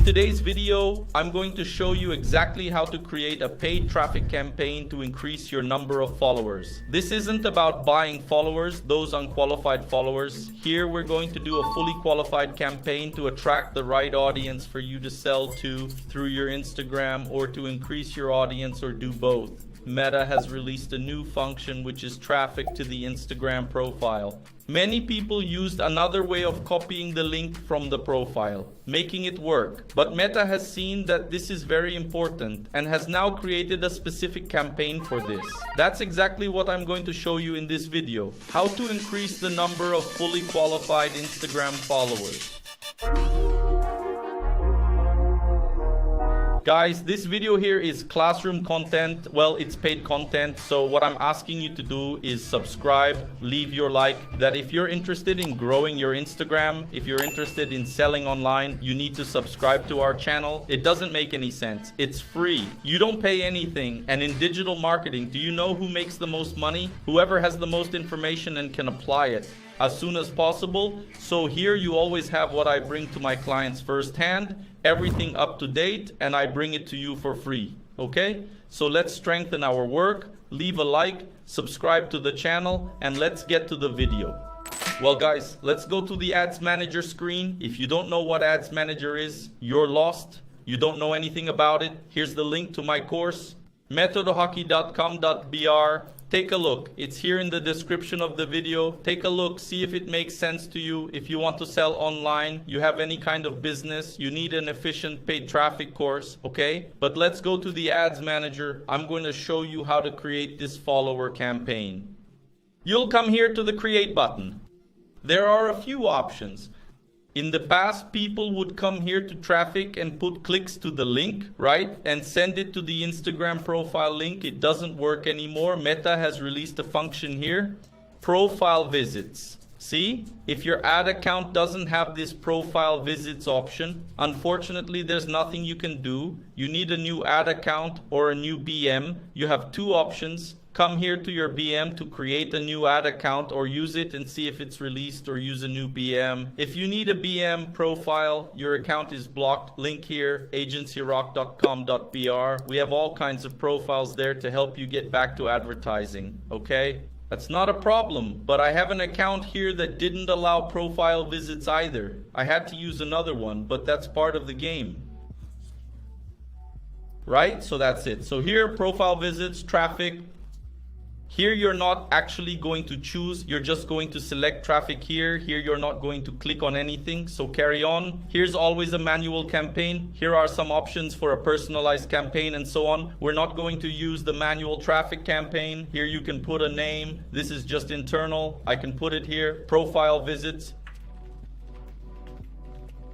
In today's video, I'm going to show you exactly how to create a paid traffic campaign to increase your number of followers. This isn't about buying followers, those unqualified followers. Here we're going to do a fully qualified campaign to attract the right audience for you to sell to through your Instagram, or to increase your audience, or do both. Meta has released a new function which is traffic to the Instagram profile. Many people used another way of copying the link from the profile, making it work. But Meta has seen that this is very important and has now created a specific campaign for this. That's exactly what I'm going to show you in this video. How to increase the number of fully qualified Instagram followers. Guys, this video here is classroom content. Well, it's paid content. So what I'm asking you to do is subscribe, leave your like. That if you're interested in growing your Instagram, if you're interested in selling online, you need to subscribe to our channel. It doesn't make any sense. It's free. You don't pay anything. And in digital marketing, do you know who makes the most money? Whoever has the most information and can apply it as soon as possible. So here you always have what I bring to my clients firsthand, everything up to date, and I bring it to you for free. Okay? So let's strengthen our work. Leave a like, subscribe to the channel, and let's get to the video. Well guys, let's go to the Ads Manager screen. If you don't know what Ads Manager is, you're lost. You don't know anything about it. Here's the link to my course, metodohockey.com.br. Take a look. It's here in the description of the video. Take a look, see if it makes sense to you. If you want to sell online, you have any kind of business, you need an efficient paid traffic course, okay? But let's go to the Ads Manager. I'm going to show you how to create this follower campaign. You'll come here to the Create button. There are a few options. In the past, people would come here to traffic and put clicks to the link, right? And send it to the Instagram profile link. It doesn't work anymore. Meta has released a function here, profile visits. See, if your ad account doesn't have this profile visits option, unfortunately, there's nothing you can do. You need a new ad account or a new BM. You have two options. Come here to your BM to create a new ad account, or use it and see if it's released, or use a new BM. If you need a BM profile, your account is blocked. Link here, agencyrock.com.br. We have all kinds of profiles there to help you get back to advertising, okay? That's not a problem, but I have an account here that didn't allow profile visits either. I had to use another one, but that's part of the game. Right? So that's it. So here, profile visits, traffic. Here you're not actually going to choose, you're just going to select traffic here. Here you're not going to click on anything, so carry on. Here's always a manual campaign. Here are some options for a personalized campaign and so on. We're not going to use the manual traffic campaign. Here you can put a name. This is just internal. I can put it here, profile visits.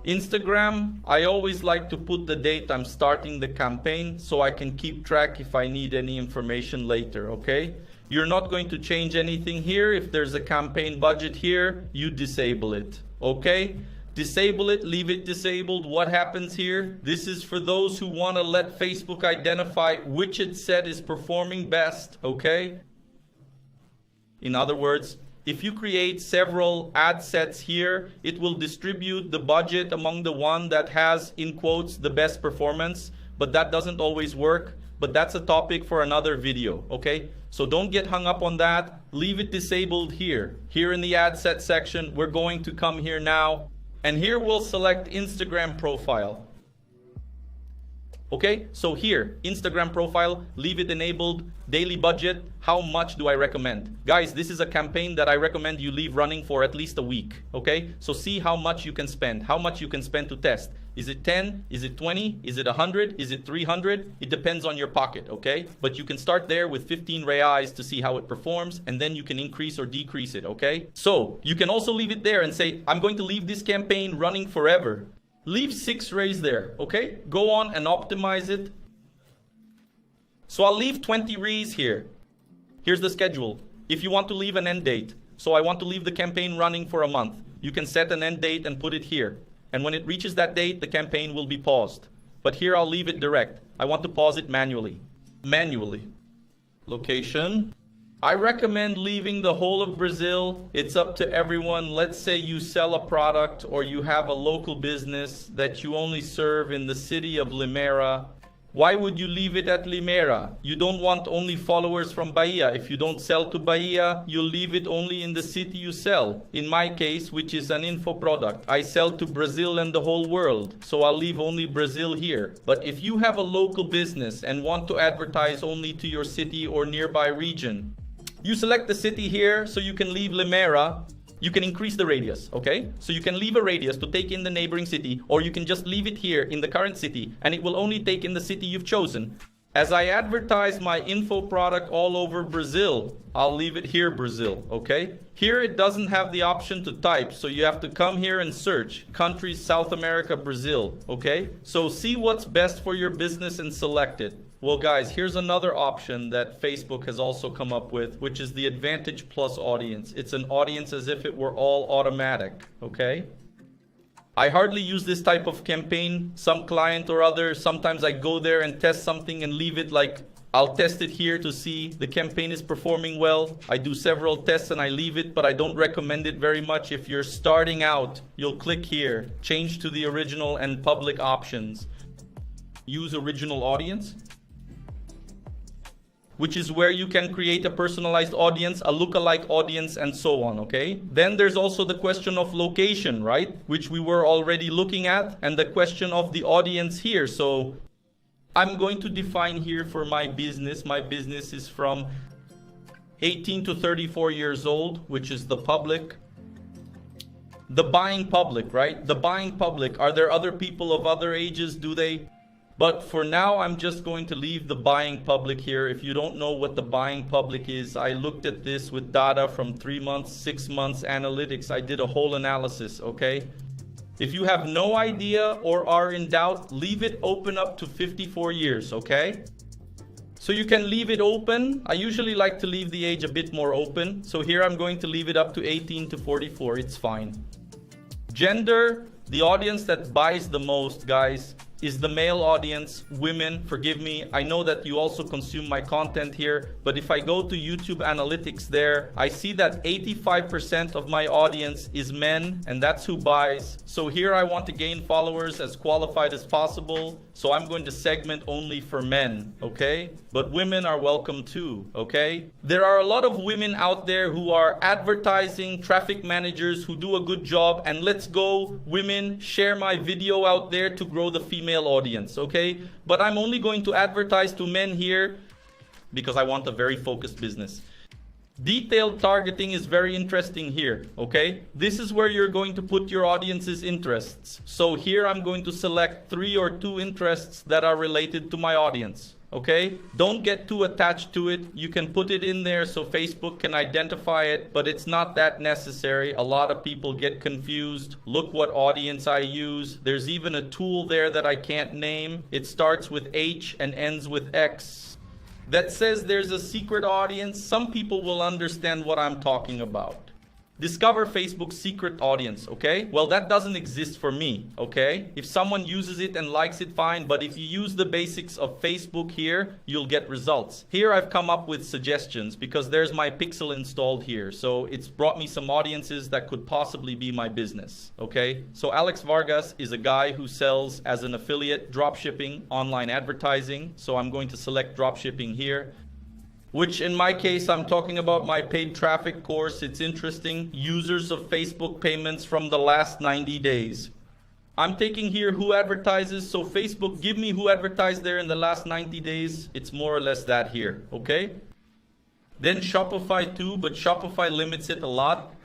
Instagram, I always like to put the date I'm starting the campaign so I can keep track if I need any information later, okay? You're not going to change anything here. If there's a campaign budget here, you disable it, okay? Disable it, leave it disabled. What happens here? This is for those who want to let Facebook identify which ad set is performing best, okay? In other words, if you create several ad sets here, it will distribute the budget among the one that has, in quotes, the best performance, but that doesn't always work. But that's a topic for another video, okay? So don't get hung up on that. Leave it disabled here. Here in the ad set section, we're going to come here now, and here we'll select Instagram profile. Okay, so here, Instagram profile, leave it enabled. Daily budget, how much do I recommend? Guys, this is a campaign that I recommend you leave running for at least a week, okay? So see how much you can spend, how much you can spend to test. Is it 10? Is it 20? Is it 100? Is it 300? It depends on your pocket, okay? But you can start there with 15 reais to see how it performs, and then you can increase or decrease it, okay? So you can also leave it there and say, I'm going to leave this campaign running forever. Leave 6 rays there, okay? Go on and optimize it. So I'll leave 20 rays here. Here's the schedule. If you want to leave an end date, so I want to leave the campaign running for a month, you can set an end date and put it here. And when it reaches that date, the campaign will be paused. But here I'll leave it direct. I want to pause it manually. Location. I recommend leaving the whole of Brazil. It's up to everyone. Let's say you sell a product or you have a local business that you only serve in the city of Limeira. Why would you leave it at Limeira? You don't want only followers from Bahia. If you don't sell to Bahia, you'll leave it only in the city you sell. In my case, which is an info product, I sell to Brazil and the whole world, so I'll leave only Brazil here. But if you have a local business and want to advertise only to your city or nearby region, you select the city here, so you can leave Limeira. You can increase the radius, okay? So you can leave a radius to take in the neighboring city, or you can just leave it here in the current city, and it will only take in the city you've chosen. As I advertise my info product all over Brazil, I'll leave it here, Brazil, okay? Here it doesn't have the option to type, so you have to come here and search countries, South America, Brazil, okay? So see what's best for your business and select it. Well, guys, here's another option that Facebook has also come up with, which is the Advantage Plus audience. It's an audience as if it were all automatic, okay? I hardly use this type of campaign. Some client or other, sometimes I go there and test something and leave it like, I'll test it here to see the campaign is performing well. I do several tests and I leave it, but I don't recommend it very much. If you're starting out, you'll click here, change to the original and public options. Use original audience, which is where you can create a personalized audience, a lookalike audience, and so on, okay? Then there's also the question of location, right? Which we were already looking at, and the question of the audience here. So I'm going to define here for my business. My business is from 18 to 34 years old, which is the public. The buying public, right? The buying public. Are there other people of other ages? Do they? But for now, I'm just going to leave the buying public here. If you don't know what the buying public is, I looked at this with data from 3 months, 6 months analytics. I did a whole analysis, okay? If you have no idea or are in doubt, leave it open up to 54 years, okay? So you can leave it open. I usually like to leave the age a bit more open. So here I'm going to leave it up to 18 to 44. It's fine. Gender, the audience that buys the most, guys, is the male audience. Women, forgive me, I know that you also consume my content here, but if I go to YouTube analytics there, I see that 85% of my audience is men, and that's who buys. So here I want to gain followers as qualified as possible, so I'm going to segment only for men, okay? But women are welcome too, okay? There are a lot of women out there who are advertising, traffic managers who do a good job, and let's go, women, share my video out there to grow the female audience, okay? But I'm only going to advertise to men here because I want a very focused business. Detailed targeting is very interesting here, okay? This is where you're going to put your audience's interests. So here I'm going to select 3 or 2 interests that are related to my audience, okay? Don't get too attached to it. You can put it in there so Facebook can identify it, but it's not that necessary. A lot of people get confused. Look what audience I use. There's even a tool there that I can't name. It starts with H and ends with X. That says there's a secret audience. Some people will understand what I'm talking about. Discover Facebook's secret audience, okay? Well, that doesn't exist for me, okay? If someone uses it and likes it, fine. But if you use the basics of Facebook here, you'll get results. Here I've come up with suggestions because there's my pixel installed here. So it's brought me some audiences that could possibly be my business, okay? So Alex Vargas is a guy who sells as an affiliate dropshipping, online advertising. So I'm going to select dropshipping here, which in my case, I'm talking about my paid traffic course. It's interesting. Users of Facebook payments from the last 90 days. I'm taking here who advertises. So Facebook, give me who advertised there in the last 90 days. It's more or less that here, okay? Then Shopify too, but Shopify limits it a lot.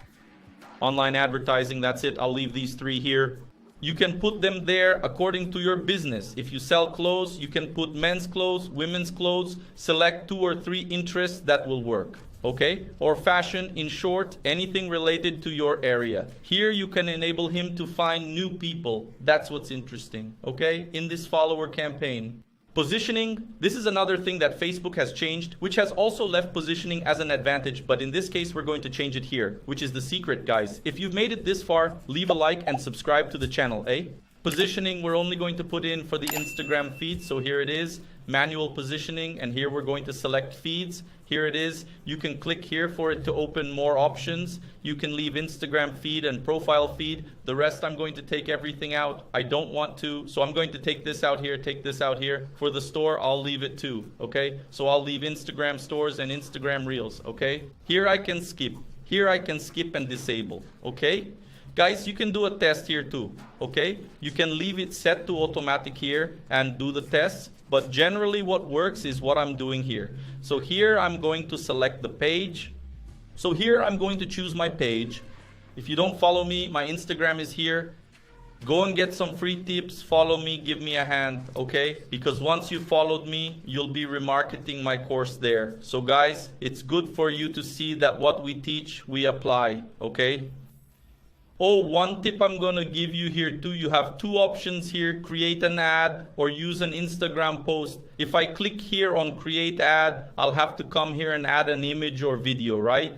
Online advertising, that's it. I'll leave these 3 here. You can put them there according to your business. If you sell clothes, you can put men's clothes, women's clothes, select 2 or 3 interests that will work, okay? Or fashion, in short, anything related to your area. Here you can enable him to find new people. That's what's interesting, okay? In this follower campaign. Positioning, this is another thing that Facebook has changed, which has also left positioning as an advantage, but in this case, we're going to change it here, which is the secret, guys. If you've made it this far, leave a like and subscribe to the channel, eh? Positioning, we're only going to put in for the Instagram feed. So here it is, manual positioning, and here we're going to select feeds. Here it is. You can click here for it to open more options. You can leave Instagram feed and profile feed. The rest, I'm going to take everything out. I don't want to, so I'm going to take this out here, take this out here. For the store, I'll leave it too, okay? So I'll leave Instagram stores and Instagram reels, okay? Here I can skip. Here I can skip and disable, okay? Guys, you can do a test here too, okay? You can leave it set to automatic here and do the test, but generally what works is what I'm doing here. So here I'm going to select the page. So here I'm going to choose my page. If you don't follow me, my Instagram is here. Go and get some free tips, follow me, give me a hand, okay? Because once you followed me, you'll be remarketing my course there. So guys, it's good for you to see that what we teach, we apply, okay? Oh, one tip I'm going to give you here too. You have two options here, create an ad or use an Instagram post. If I click here on create ad, I'll have to come here and add an image or video, right?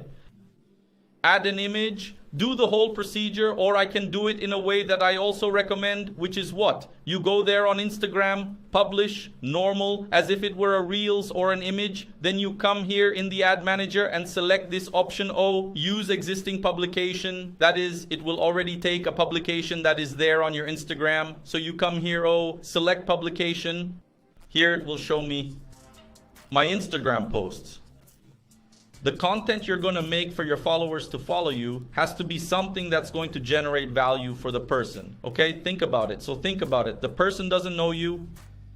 Add an image, do the whole procedure, or I can do it in a way that I also recommend, which is what? You go there on Instagram, publish, normal, as if it were a Reels or an image. Then you come here in the ad manager and select this option O, use existing publication. That is, it will already take a publication that is there on your Instagram. So you come here, O, select publication. Here it will show me my Instagram posts. The content you're going to make for your followers to follow you has to be something that's going to generate value for the person. Okay, think about it. So think about it. The person doesn't know you,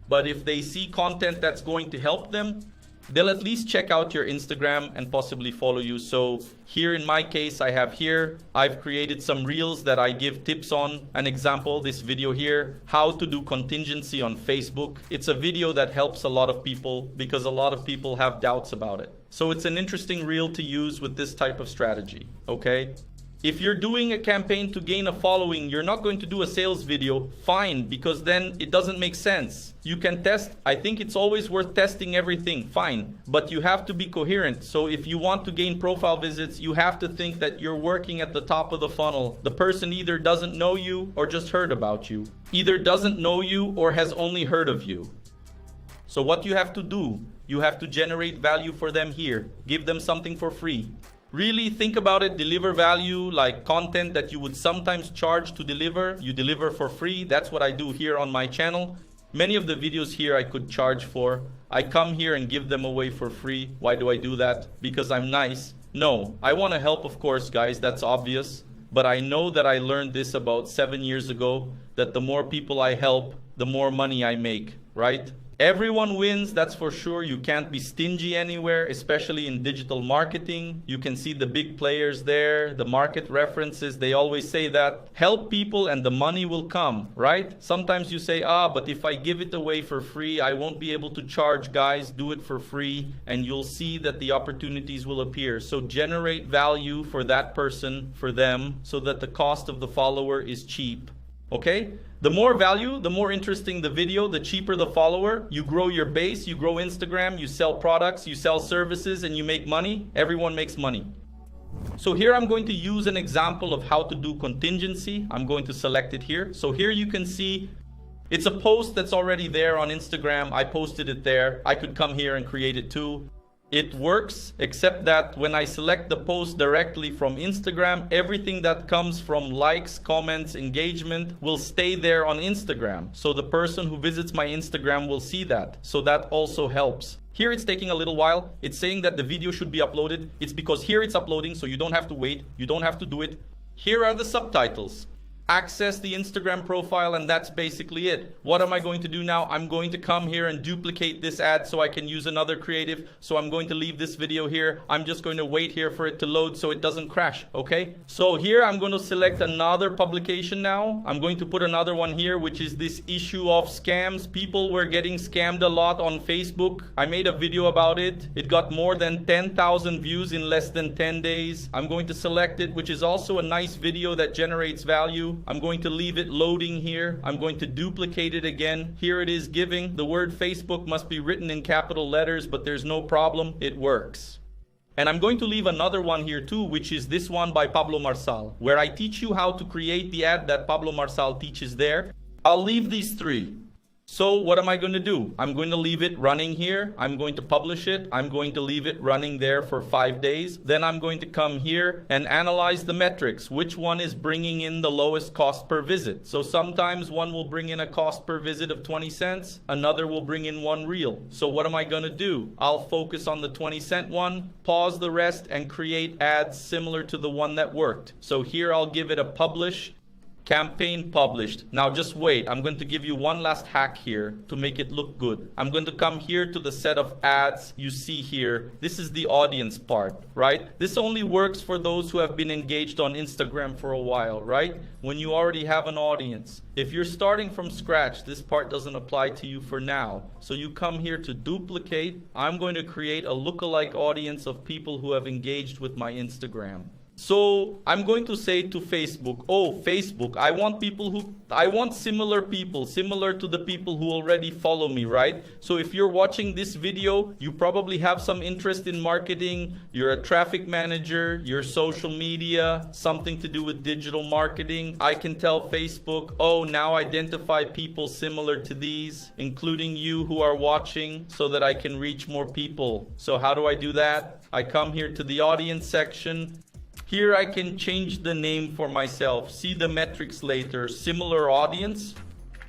but if they see content that's going to help them, they'll at least check out your Instagram and possibly follow you. So here in my case, I have here, I've created some reels that I give tips on. An example, this video here, how to do contingency on Facebook. It's a video that helps a lot of people because a lot of people have doubts about it. So it's an interesting reel to use with this type of strategy, okay? If you're doing a campaign to gain a following, you're not going to do a sales video, fine, because then it doesn't make sense. You can test, I think it's always worth testing everything, fine, but you have to be coherent. So if you want to gain profile visits, you have to think that you're working at the top of the funnel. The person either doesn't know you or just heard about you. Either doesn't know you or has only heard of you. So what you have to do, you have to generate value for them here. Give them something for free. Really think about it, deliver value like content that you would sometimes charge to deliver. You deliver for free. That's what I do here on my channel. Many of the videos here I could charge for. I come here and give them away for free. Why do I do that? Because I'm nice? No, I want to help, of course, guys. That's obvious. But I know that I learned this about 7 years ago, that the more people I help, the more money I make, right? Everyone wins, that's for sure. You can't be stingy anywhere, especially in digital marketing. You can see the big players there, the market references, they always say that. Help people and the money will come, right? Sometimes you say, but if I give it away for free, I won't be able to charge. Guys, do it for free and you'll see that the opportunities will appear. So generate value for that person, for them, so that the cost of the follower is cheap. Okay? The more value, the more interesting the video, the cheaper the follower. You grow your base, you grow Instagram, you sell products, you sell services, and you make money. Everyone makes money. So here I'm going to use an example of how to do contingency. I'm going to select it here. So here you can see it's a post that's already there on Instagram. I posted it there. I could come here and create it too. It works, except that when I select the post directly from Instagram, everything that comes from likes, comments, engagement will stay there on Instagram. So the person who visits my Instagram will see that. So that also helps. Here it's taking a little while. It's saying that the video should be uploaded. It's because here it's uploading, so you don't have to wait. You don't have to do it. Here are the subtitles. Access the Instagram profile, and that's basically it. What am I going to do now? I'm going to come here and duplicate this ad so I can use another creative. So I'm going to leave this video here. I'm just going to wait here for it to load so it doesn't crash, okay? So here I'm going to select another publication now. I'm going to put another one here, which is this issue of scams. People were getting scammed a lot on Facebook. I made a video about it. It got more than 10,000 views in less than 10 days. I'm going to select it, which is also a nice video that generates value. I'm going to leave it loading here. I'm going to duplicate it again. Here it is giving. The word Facebook must be written in capital letters, but there's no problem. It works. And I'm going to leave another one here too, which is this one by Pablo Marsal, where I teach you how to create the ad that Pablo Marsal teaches there. I'll leave these three. So what am I going to do? I'm going to leave it running here. I'm going to publish it. I'm going to leave it running there for 5 days. Then I'm going to come here and analyze the metrics. Which one is bringing in the lowest cost per visit? So sometimes one will bring in a cost per visit of 20 cents. Another will bring in 1 reel. So what am I going to do? I'll focus on the 20-cent one, pause the rest, and create ads similar to the one that worked. So here I'll give it a publish. Campaign published. Now just wait. I'm going to give you one last hack here to make it look good. I'm going to come here to the set of ads you see here. This is the audience part, right? This only works for those who have been engaged on Instagram for a while, right? When you already have an audience. If you're starting from scratch, this part doesn't apply to you for now. So you come here to duplicate. I'm going to create a lookalike audience of people who have engaged with my Instagram. So I'm going to say to Facebook, oh, Facebook, I want similar people, similar to the people who already follow me, right? So if you're watching this video, you probably have some interest in marketing, you're a traffic manager, you're social media, something to do with digital marketing. I can tell Facebook, oh, now identify people similar to these, including you who are watching, so that I can reach more people. So how do I do that? I come here to the audience section. Here I can change the name for myself. See the metrics later. Similar audience,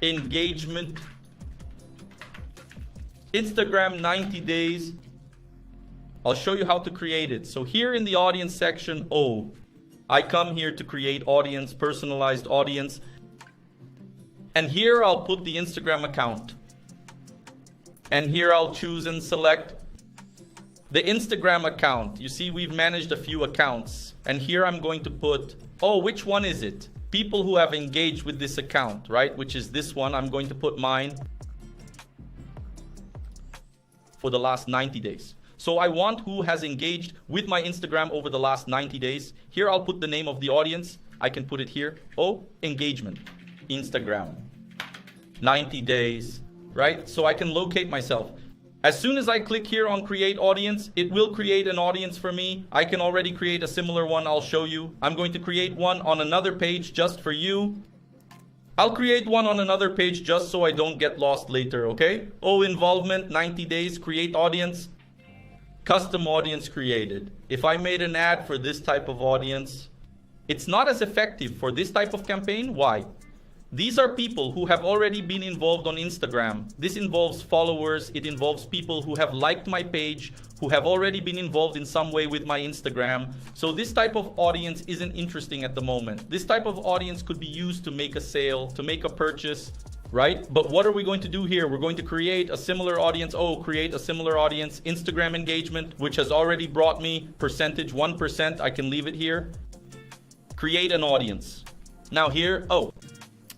engagement, Instagram 90 days. I'll show you how to create it. So here in the audience section, I come here to create audience, personalized audience. And here I'll put the Instagram account. And here I'll choose and select the Instagram account. You see, we've managed a few accounts. And here I'm going to put, which one is it? People who have engaged with this account, right? Which is this one. I'm going to put mine for the last 90 days. So I want who has engaged with my Instagram over the last 90 days. Here I'll put the name of the audience. I can put it here. Engagement, Instagram, 90 days, right? So I can locate myself. As soon as I click here on create audience, it will create an audience for me. I can already create a similar one. I'll show you. I'm going to create one on another page just for you. I'll create one on another page just so I don't get lost later, okay? Involvement, 90 days, create audience, custom audience created. If I made an ad for this type of audience, it's not as effective for this type of campaign. Why? These are people who have already been involved on Instagram. This involves followers. It involves people who have liked my page, who have already been involved in some way with my Instagram. So this type of audience isn't interesting at the moment. This type of audience could be used to make a sale, to make a purchase, right? But what are we going to do here? We're going to create a similar audience. Create a similar audience. Instagram engagement, which has already brought me percentage 1%. I can leave it here. Create an audience. Now here,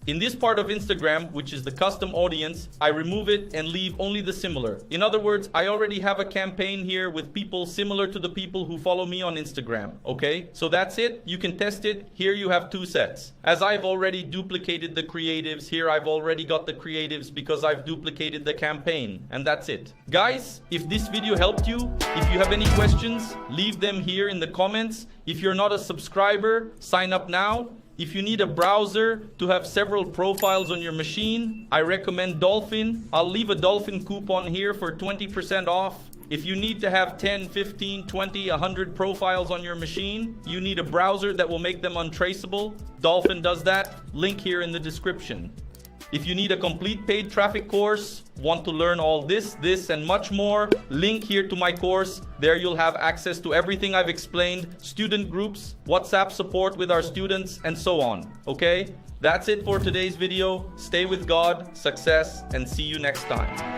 in this part of Instagram, which is the custom audience, I remove it and leave only the similar. In other words, I already have a campaign here with people similar to the people who follow me on Instagram, okay? So that's it. You can test it. Here you have 2 sets. As I've already duplicated the creatives, here I've already got the creatives because I've duplicated the campaign. And that's it. Guys, if this video helped you, if you have any questions, leave them here in the comments. If you're not a subscriber, sign up now. If you need a browser to have several profiles on your machine, I recommend Dolphin. I'll leave a Dolphin coupon here for 20% off. If you need to have 10, 15, 20, 100 profiles on your machine, you need a browser that will make them untraceable. Dolphin does that. Link here in the description. If you need a complete paid traffic course, want to learn all this, and much more, link here to my course. There you'll have access to everything I've explained, student groups, WhatsApp support with our students, and so on. Okay? That's it for today's video. Stay with God, success, and see you next time.